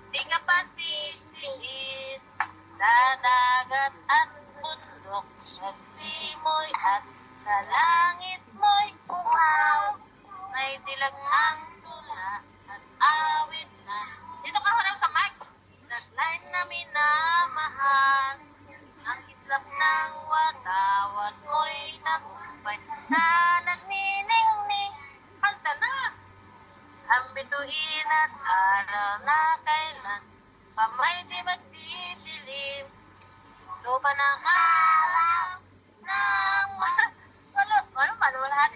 Di ka pa sisihin sa dagat at bundok, sa simoy at sa langit mo'y uhaw. May dilag ang tula at awit na. Dito ka harap sa mic. Taglay na minamahal. Ang islap ng watawat mo'y nagumpay na nagniningning. Kanta na! Ang bituin at araw na kailan pamay di magdidilim. Lupa ng araw ng wala. Ano ba? Wala